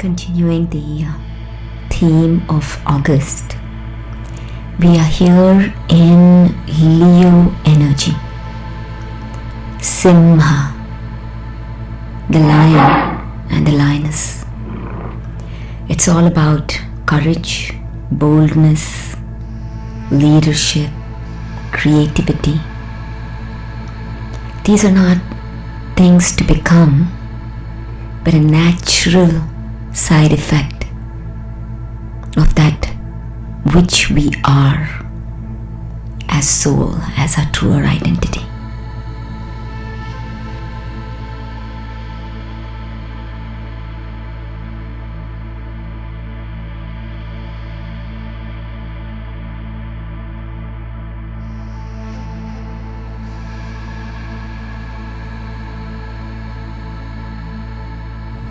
Continuing the theme of August, we are here in Leo energy. Simha, the lion and the lioness. It's all about courage, boldness, leadership, creativity. These are not things to become, but a natural side effect of that which we are as soul, as our truer identity.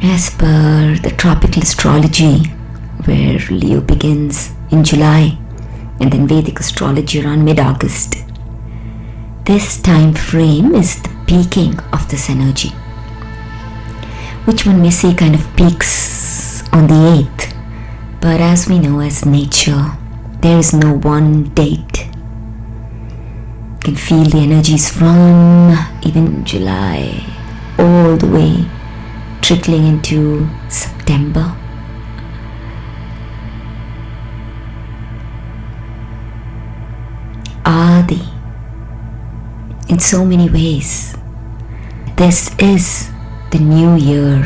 As per the tropical astrology, where Leo begins in July and then Vedic astrology around mid-August, this time frame is the peaking of this energy, which one may say kind of peaks on the 8th, but as we know, as nature, there is no one date. You can feel the energies from even July all the way trickling into September. Adi, in so many ways, this is the new year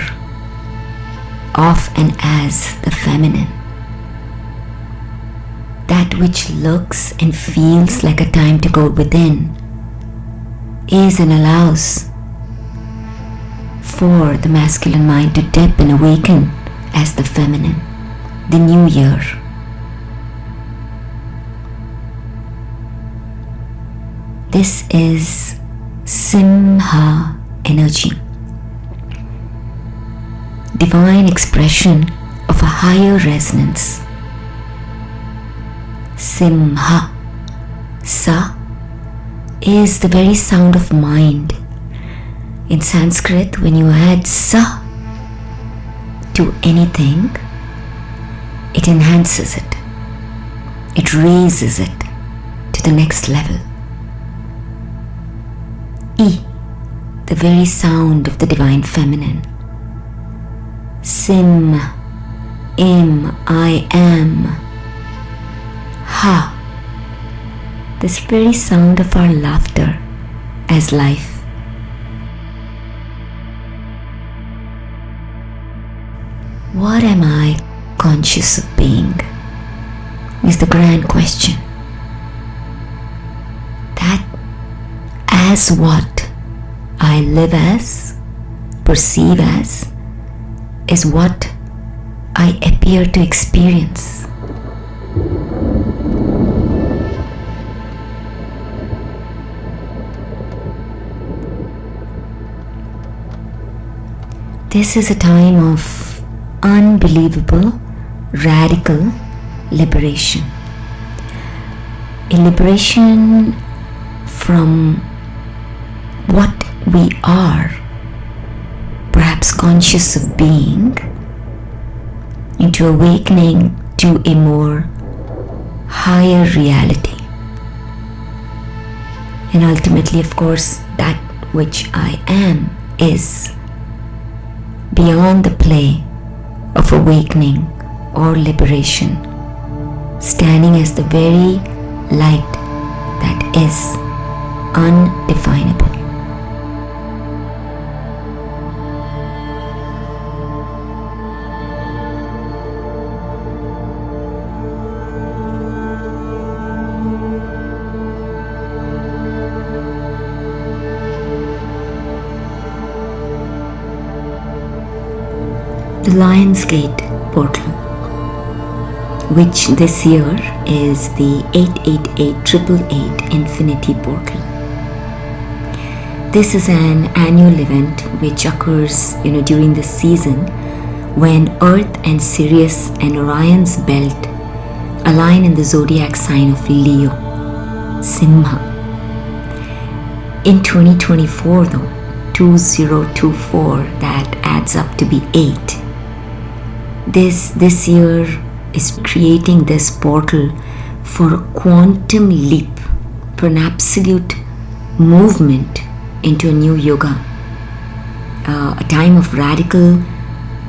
of and as the feminine. That which looks and feels like a time to go within is and allows for the masculine mind to dip and awaken as the feminine, the new year. This is Simha energy, divine expression of a higher resonance. Simha, Sa, is the very sound of mind. In Sanskrit, when you add Sa to anything, it enhances it. It raises it to the next level. I, the very sound of the divine feminine. Sim, Im, I am. Ha, this very sound of our laughter as life. What am I conscious of being is the grand question. That as what I live as, perceive as, is what I appear to experience. This is a time of unbelievable, radical liberation. A liberation from what we are, perhaps conscious of being, into awakening to a more higher reality. And ultimately, of course, that which I am is beyond the play of awakening or liberation, standing as the very light that is undefinable. The Lion's Gate portal, which this year is the 888-888 Infinity portal. This is an annual event which occurs, during the season when Earth and Sirius and Orion's belt align in the zodiac sign of Leo, Simha. In 2024 though, 2024, that adds up to be 8. This year is creating this portal for a quantum leap, for an absolute movement into a new yoga, a time of radical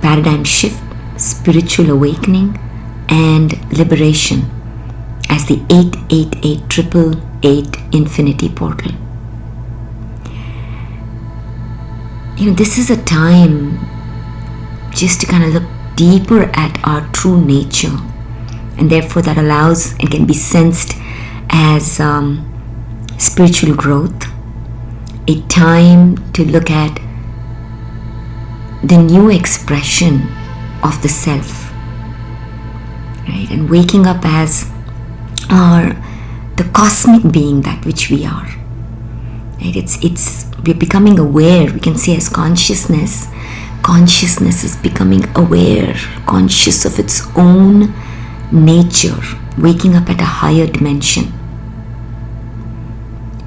paradigm shift, spiritual awakening and liberation as the 888 infinity portal. This is a time just to kind of look deeper at our true nature, and therefore that allows and can be sensed as spiritual growth, a time to look at the new expression of the self, right? And waking up as the cosmic being that which we are, right? We're becoming aware. We can say as consciousness is becoming aware, conscious of its own nature, waking up at a higher dimension.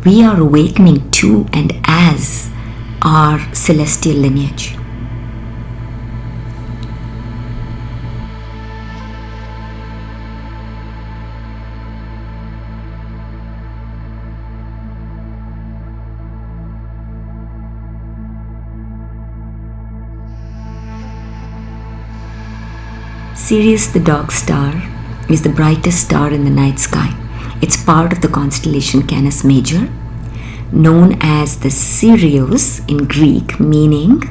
We are awakening to and as our celestial lineage. Sirius, the dog star, is the brightest star in the night sky. It's part of the constellation Canis Major, known as the Sirius in Greek, meaning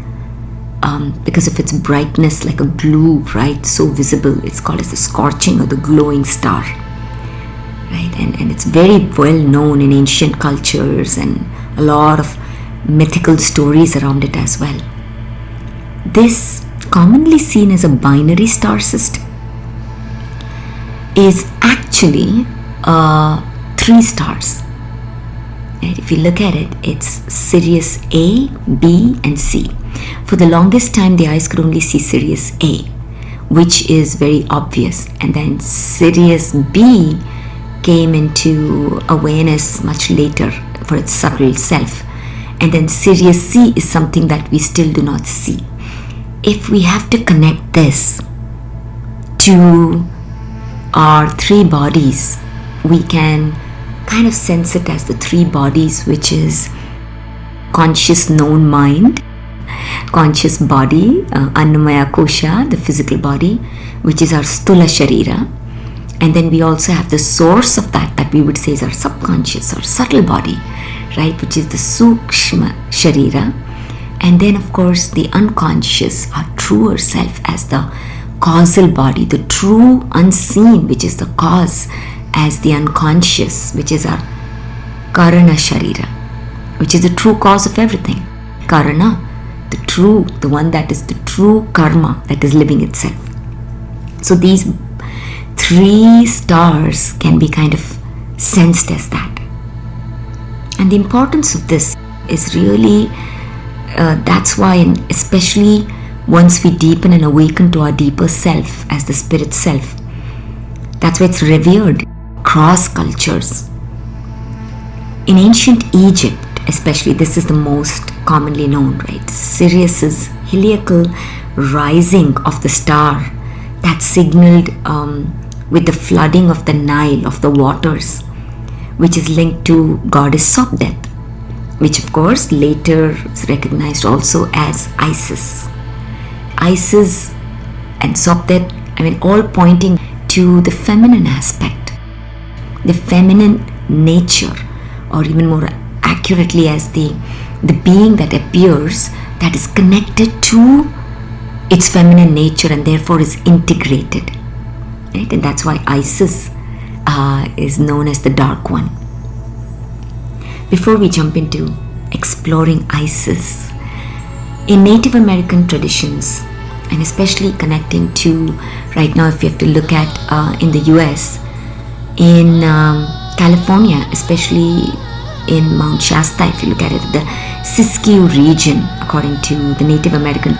because of its brightness like a glue, right, so visible, it's called as the scorching or the glowing star, right? And it's very well known in ancient cultures and a lot of mythical stories around it as well. This, commonly seen as a binary star system, is actually 3 stars. Right? If you look at it, it's Sirius A, B and C. For the longest time the eyes could only see Sirius A, which is very obvious, and then Sirius B came into awareness much later for its subtle self, and then Sirius C is something that we still do not see. If we have to connect this to our 3 bodies, we can kind of sense it as the 3 bodies, which is conscious known mind, conscious body, Annamaya Kosha, the physical body, which is our Stula Sharira, and then we also have the source of that we would say is our subconscious or subtle body, right, which is the Sukshma Sharira. And then of course the unconscious, our truer self, as the causal body, the true unseen, which is the cause, as the unconscious, which is our Karana Sharira, which is the true cause of everything. Karana, the one that is the true karma that is living itself. So these 3 stars can be kind of sensed as that. And the importance of this is really that's why, and especially once we deepen and awaken to our deeper self as the spirit self, that's why it's revered across cultures. In ancient Egypt especially, this is the most commonly known, right? Sirius's heliacal rising of the star that signaled with the flooding of the Nile, of the waters, which is linked to goddess Sôthis, which of course later is recognized also as Isis. Isis and Sôthis, all pointing to the feminine aspect, the feminine nature, or even more accurately as the being that appears, that is connected to its feminine nature and therefore is integrated, right? And that's why Isis is known as the Dark One. Before we jump into exploring Isis, in Native American traditions, and especially connecting to right now, if you have to look at in the US, in California, especially in Mount Shasta, if you look at it, the Siskiyou region, according to the Native American,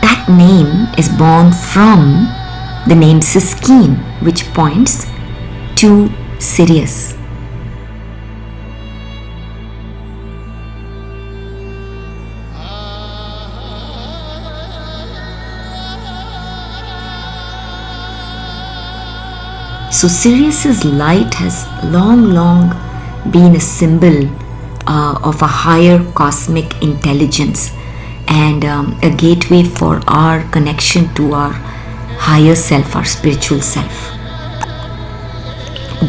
that name is born from the name Siskiyou, which points to Sirius. So Sirius's light has long been a symbol of a higher cosmic intelligence and a gateway for our connection to our higher self, our spiritual self.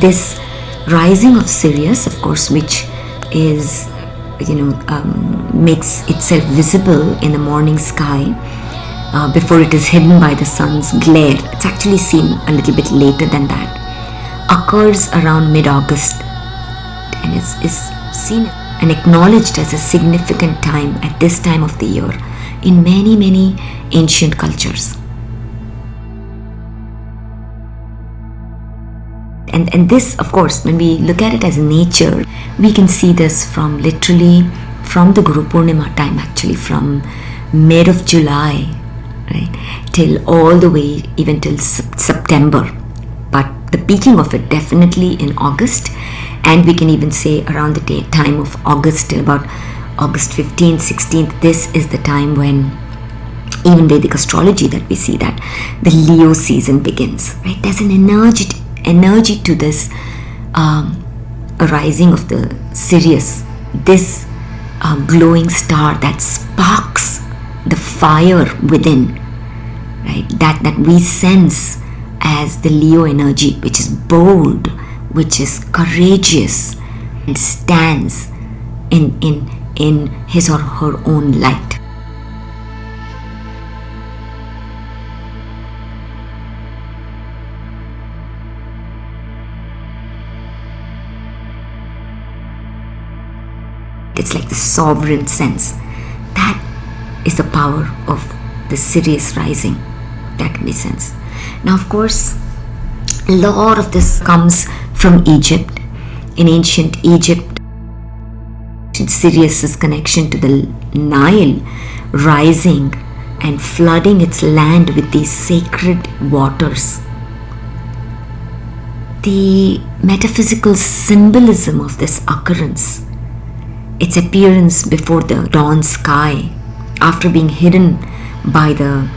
This rising of Sirius, of course, which is makes itself visible in the morning sky before it is hidden by the sun's glare. It's actually seen a little bit later than that. Occurs around mid-August and is seen and acknowledged as a significant time at this time of the year in many ancient cultures. And this, of course, when we look at it as nature, we can see this from literally from the Guru Poornima time, actually from mid of July, right, till all the way even till September. But the peaking of it definitely in August, and we can even say around the time of August till about August 15th, 16th. This is the time when even Vedic astrology that we see that the Leo season begins, right? There's an energy to this arising of the Sirius, this glowing star that sparks the fire within, right? That we sense as the Leo energy, which is bold, which is courageous, and stands in his or her own light. It's like the sovereign sense. That is the power of the Sirius rising. That can be sensed. Now, of course, a lot of this comes from Egypt. In ancient Egypt, Sirius's connection to the Nile rising and flooding its land with these sacred waters. The metaphysical symbolism of this occurrence, its appearance before the dawn sky, after being hidden by the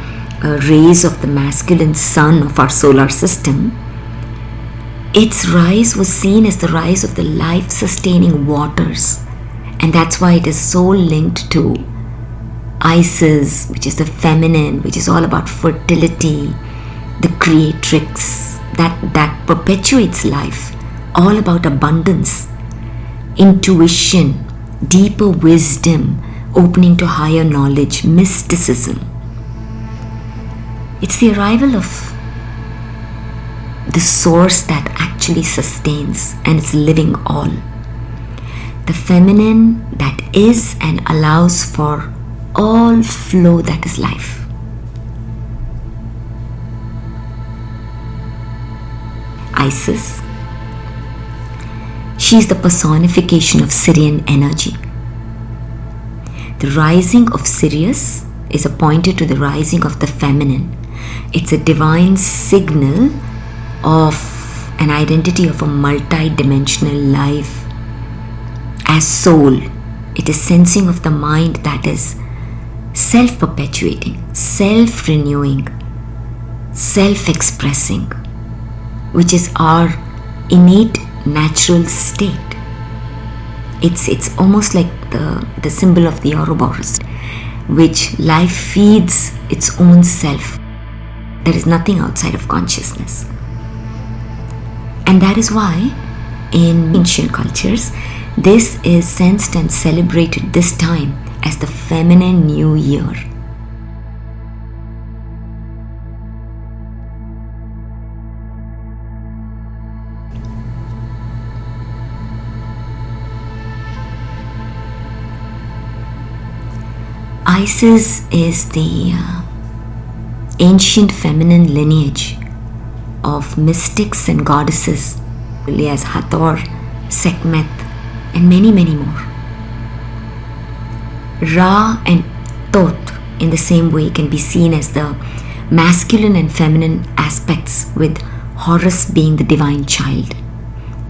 rays of the masculine sun of our solar system, its rise was seen as the rise of the life-sustaining waters. And that's why it is so linked to Isis, which is the feminine, which is all about fertility, the creatrix, that perpetuates life, all about abundance, intuition, deeper wisdom, opening to higher knowledge, mysticism. It's the arrival of the source that actually sustains and is living all. The feminine that is and allows for all flow that is life. Isis, she is the personification of Sirian energy. The rising of Sirius is appointed to the rising of the feminine. It's a divine signal of an identity of a multi-dimensional life as soul. It is sensing of the mind that is self-perpetuating, self-renewing, self-expressing, which is our innate natural state. It's almost like the symbol of the Ouroboros, which life feeds its own self. There is nothing outside of consciousness. And that is why in ancient cultures, this is sensed and celebrated this time as the feminine new year. Isis is the ancient feminine lineage of mystics and goddesses, as Hathor, Sekhmet, and many more. Ra and Thoth in the same way can be seen as the masculine and feminine aspects, with Horus being the divine child.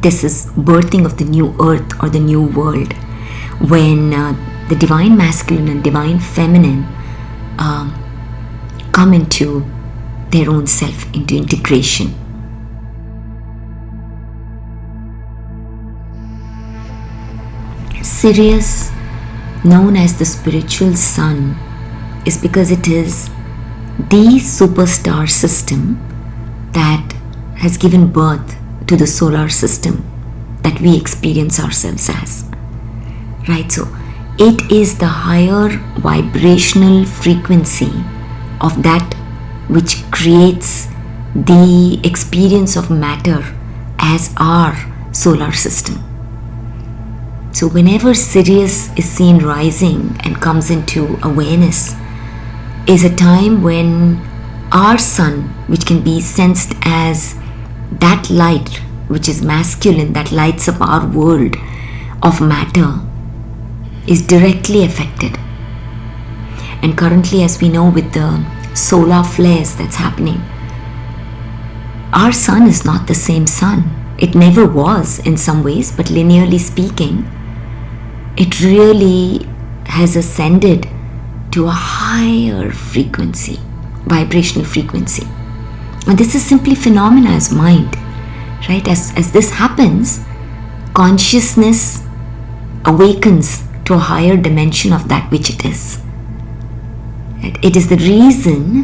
This is birthing of the new earth or the new world, when the divine masculine and divine feminine come into their own self, into integration. Sirius, known as the spiritual sun, is because it is the superstar system that has given birth to the solar system that we experience ourselves as. Right? So it is the higher vibrational frequency of that which creates the experience of matter as our solar system. So whenever Sirius is seen rising and comes into awareness, is a time when our sun, which can be sensed as that light which is masculine, that lights up our world of matter, is directly affected. And currently, as we know, with the solar flares that's happening, our sun is not the same sun. It never was in some ways, but linearly speaking, it really has ascended to a higher frequency, vibrational frequency. And this is simply phenomena as mind, right? As this happens, consciousness awakens to a higher dimension of that which it is. It is the reason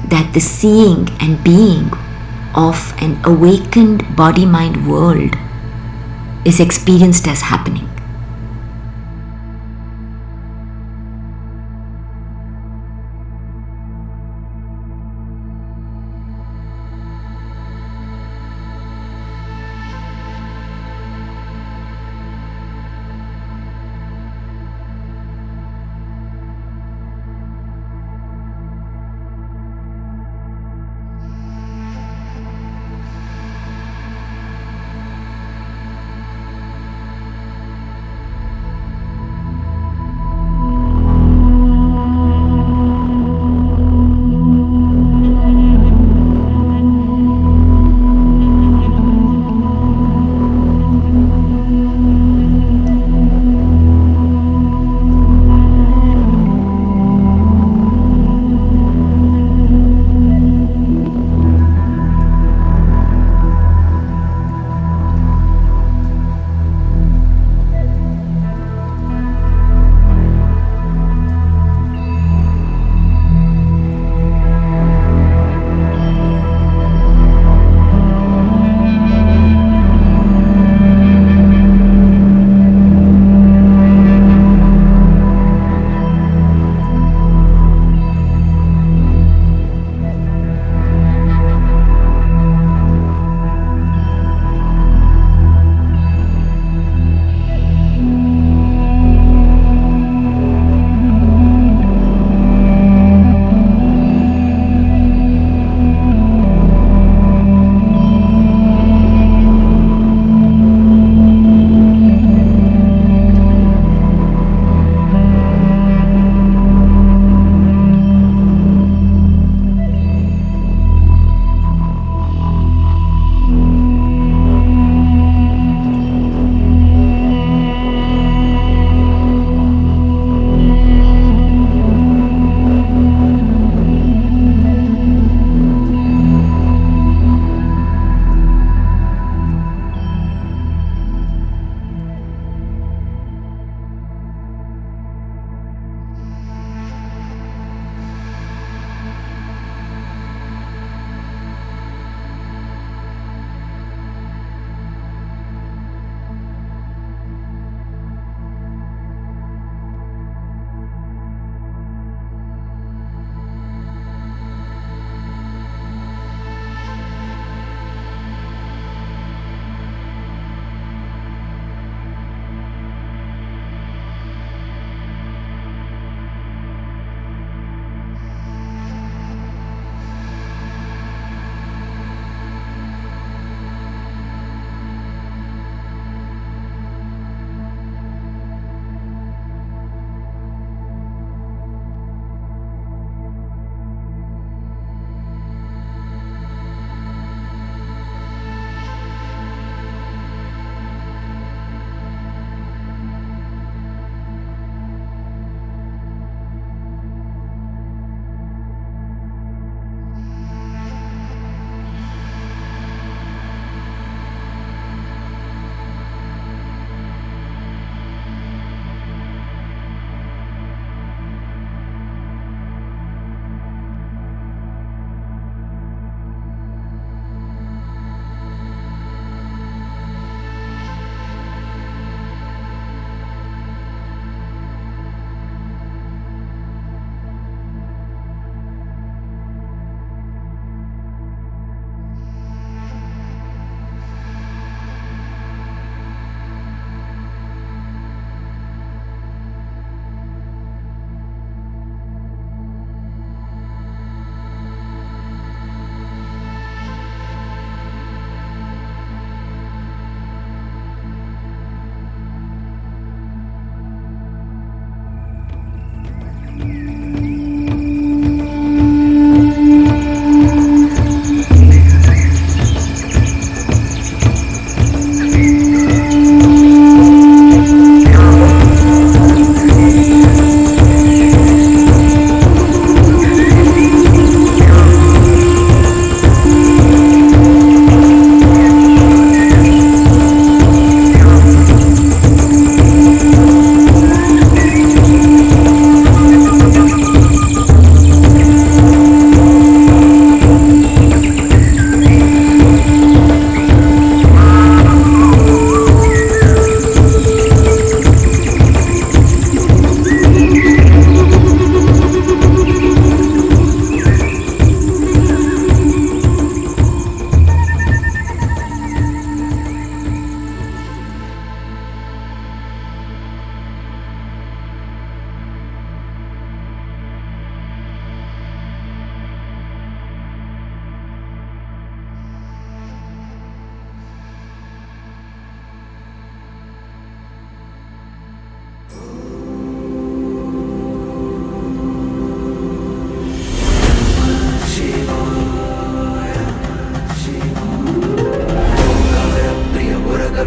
that the seeing and being of an awakened body-mind world is experienced as happening.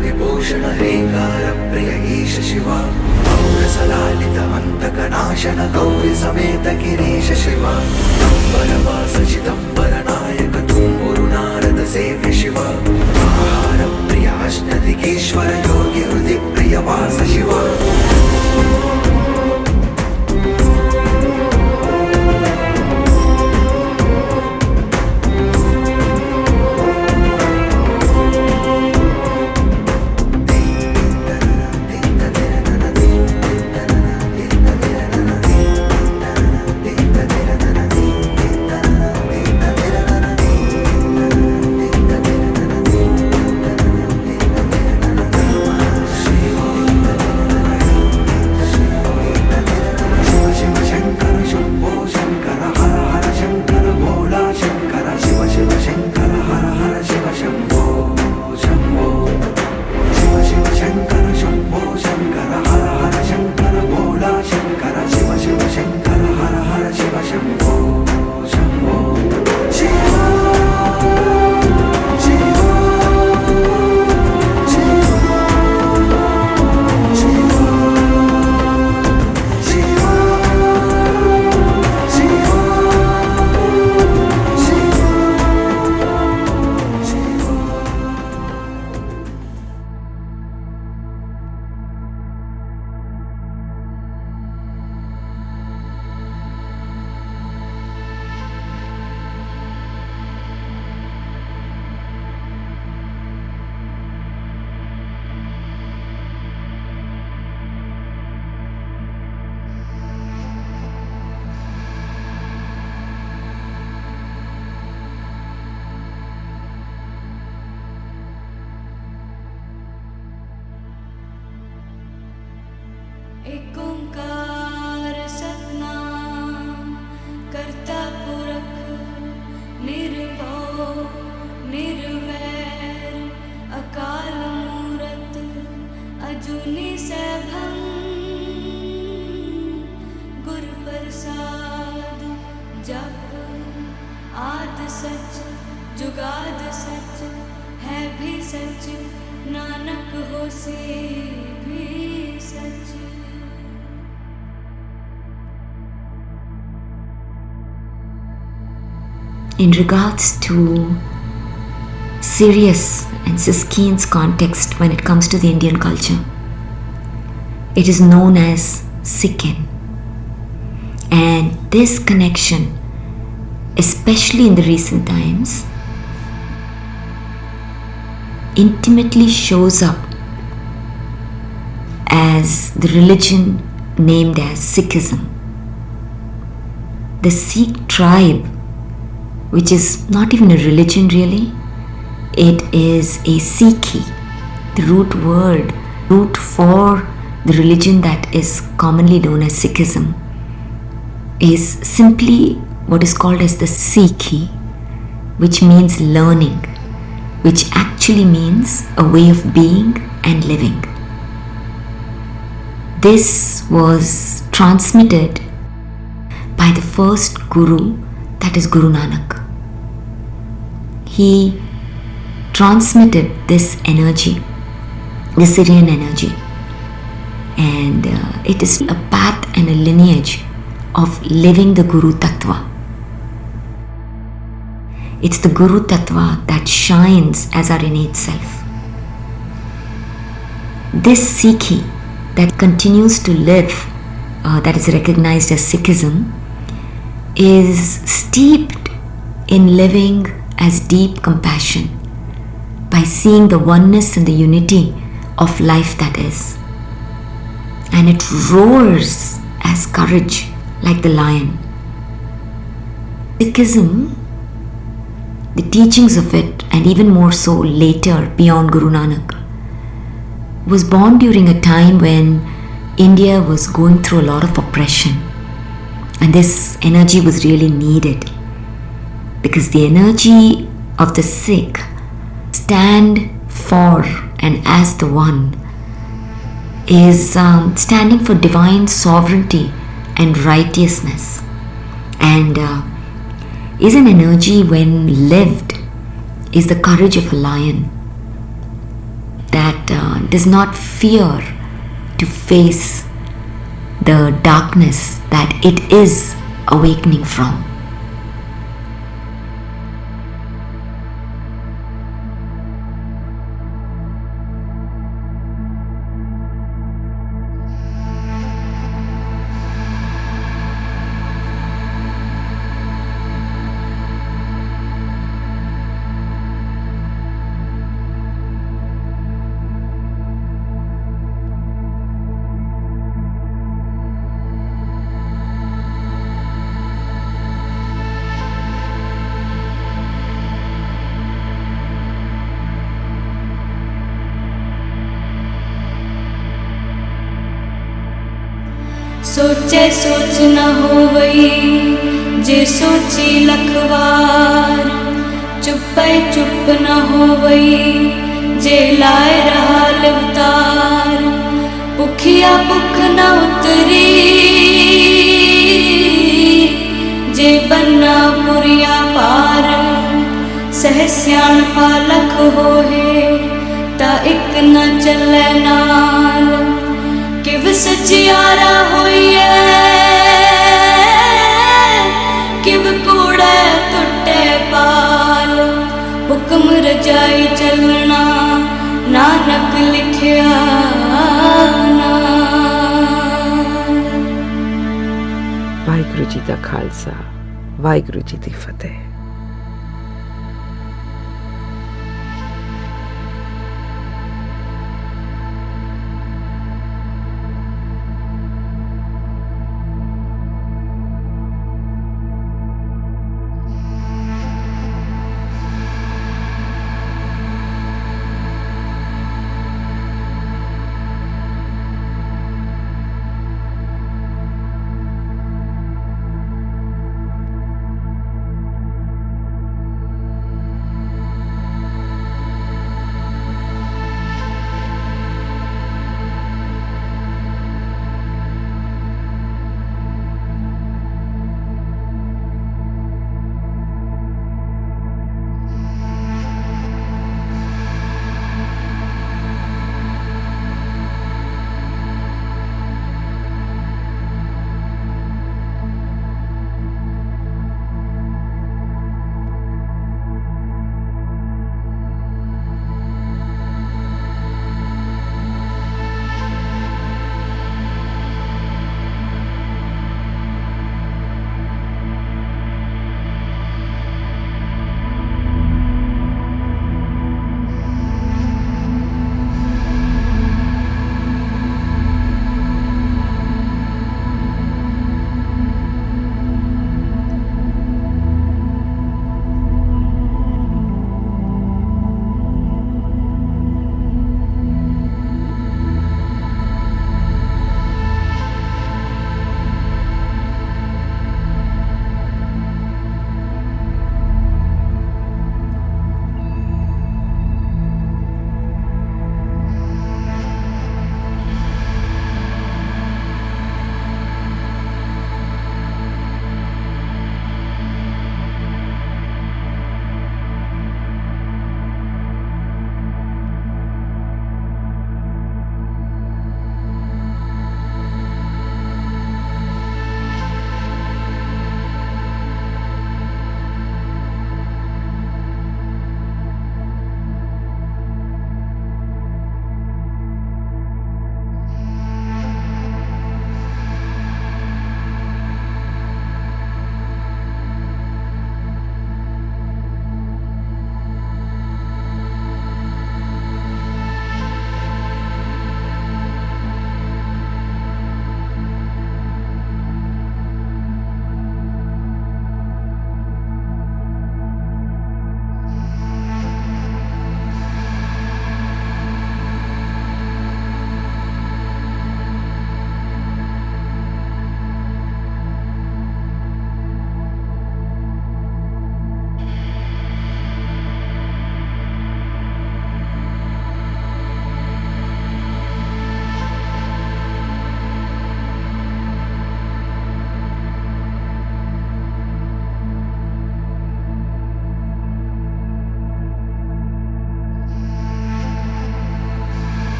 Vibhushan हेकार प्रिय ईश शिवा सलालित अंतकनाशन गौरी समेत गिरीश शिवा अंबरवास चिदंबर नायक तुम्बुरु नारद सेव्य शिवा आहार प्रिय अष्टदिगेश्वर योगी हृदय प्रिय वास शिवा एक ओंकार सतनाम करता पुरख निर्भव निर्वैर अकाल मूरत अजूनी सैभं गुर प्रसाद जप आद सच जुगाद सच है भी सच नानक होसे भी सच। In regards to Sirius and Sikhism's context when it comes to the Indian culture, it is known as Sikhism. And this connection, especially in the recent times, intimately shows up as the religion named as Sikhism. The Sikh tribe, which is not even a religion really, it is a Sikhi, the root for the religion that is commonly known as Sikhism, is simply what is called as the Sikhi, which means learning, which actually means a way of being and living. This was transmitted by the first Guru, that is Guru Nanak. He transmitted this energy, the Syrian energy, and it is a path and a lineage of living the Guru Tattva. It's the Guru Tattva that shines as our innate self. This Sikhi that continues to live, that is recognized as Sikhism, is steeped in living as deep compassion by seeing the oneness and the unity of life that is. And it roars as courage like the lion. Sikhism, the teachings of it, and even more so later beyond Guru Nanak, was born during a time when India was going through a lot of oppression. And this energy was really needed, because the energy of the Sikh stand for and as the one is standing for divine sovereignty and righteousness, and is an energy when lived is the courage of a lion that does not fear to face the darkness that it is awakening from. सोचे सोच न होवई जे सोची लखवार, चुपै चुप न होवई जे लाए रहल उतार, भुखिया भुख न उतरी जे बन्ना पुरिया पार, सहस्यान पालख होहे ता इक न चलै नाल, किव सचियारा होइए किव कूड़े टुटे पाल, हुक्म रजाई चलना नानक लिखिया नाल। ਵਾਹਿਗੁਰੂ ਜੀ ਦਾ ਖਾਲਸਾ, ਵਾਹਿਗੁਰੂ ਜੀ ਦੀ ਫਤਿਹ।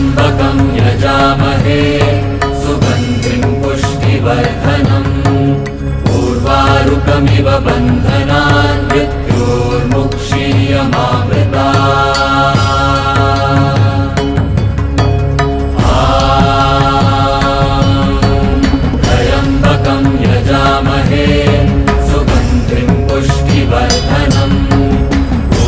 त्र्यम्बकं यजामहे सुगन्धिं पुष्टिवर्धनम् उर्वारुकमिव बन्धनान् मृत्योर्मुक्षीयमामृतात् त्र्यम्बकं यजामहे सुगन्धिं पुष्टिवर्धनम्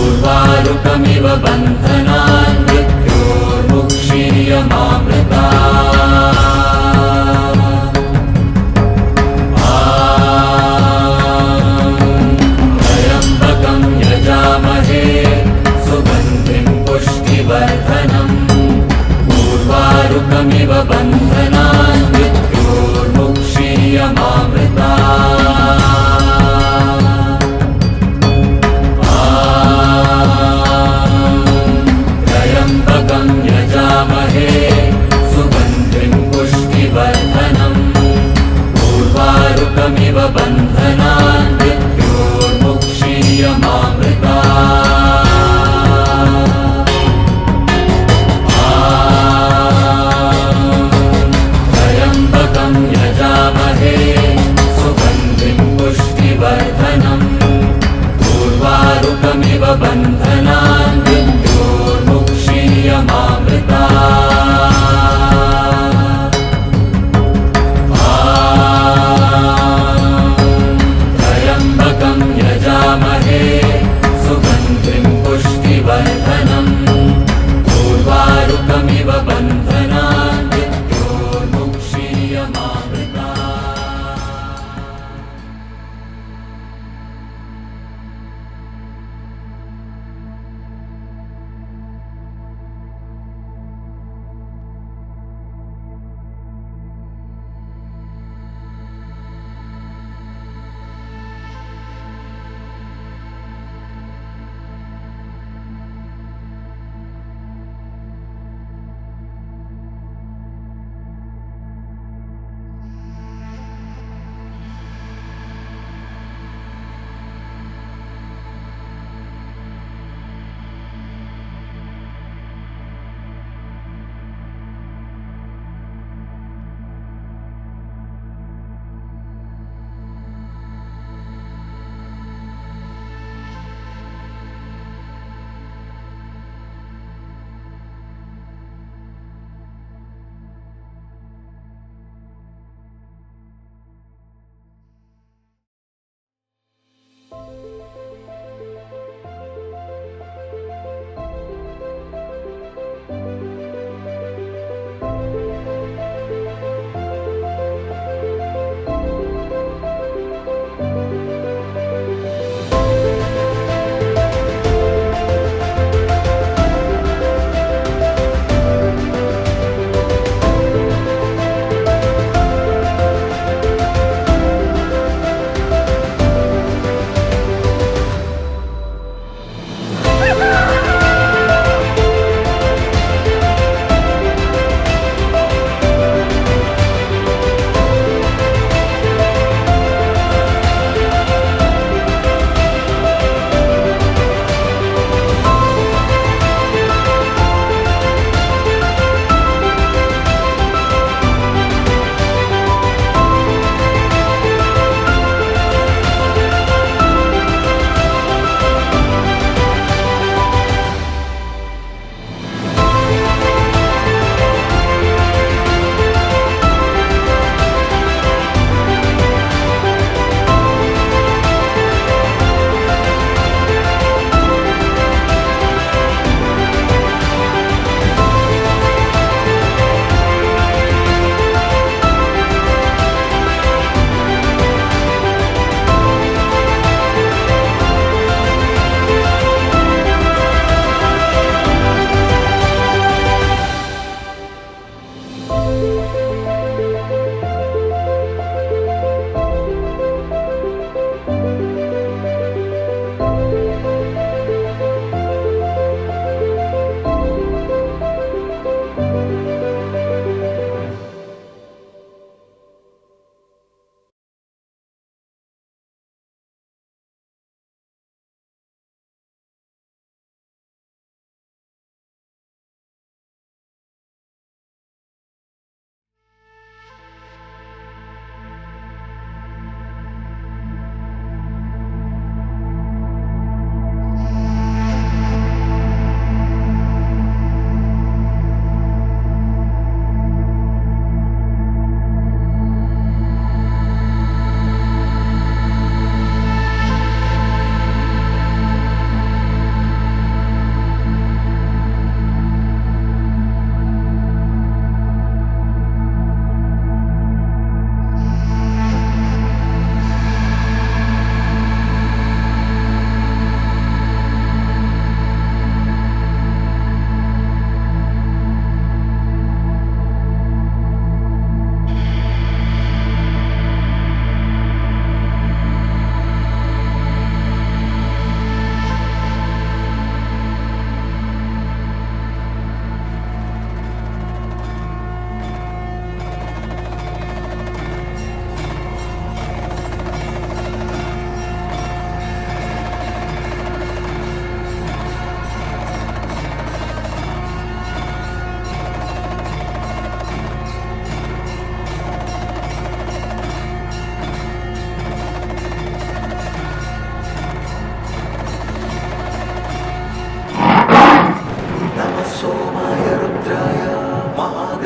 उर्वारुकमिव बन्धनान् मृत्योर्मुक्षीयमामृतात् त्र्यम्बकं यजामहे सुगन्धिं पुष्टिवर्धनम् उर्वारुकमिव बन्धनान् मृत्योर्मुक्षीयमामृतात् त्र्यम्बकं यजामहे सुगन्धिं पुष्टिवर्धनम् उर्वारुकमिव बन्धनान् मृत्योर्मुक्षीयमामृतात् त्र्यम्बकं यजामहे सुगन्धिं पुष्टिवर्धनम् उर्वारुकमिव बन्धनान् मृत्योर्मुक्षीयमामृतात्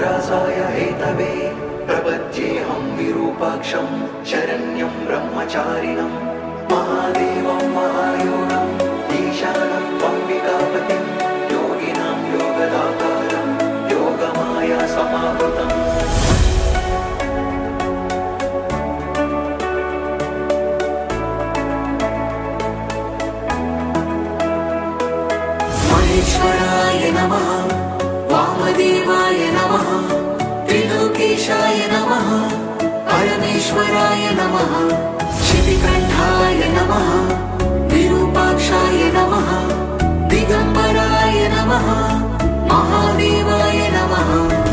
ग्रासाय हेतवे प्रपद्येऽहं विरूपाक्षं शरण्यं ब्रह्मचारिणं महादेवं महायोगम् ईशानं त्वम्बिकापतिं योगिनां योगदातारं योगमाया समावृतम् महेश्वराय नमः वामदेवाय नमः त्रिलोकेशाय नमः परमेश्वराय नमः शितिकण्ठाय नमः विरूपाक्षाय नमः दिगम्बराय नमः महादेवाय नमः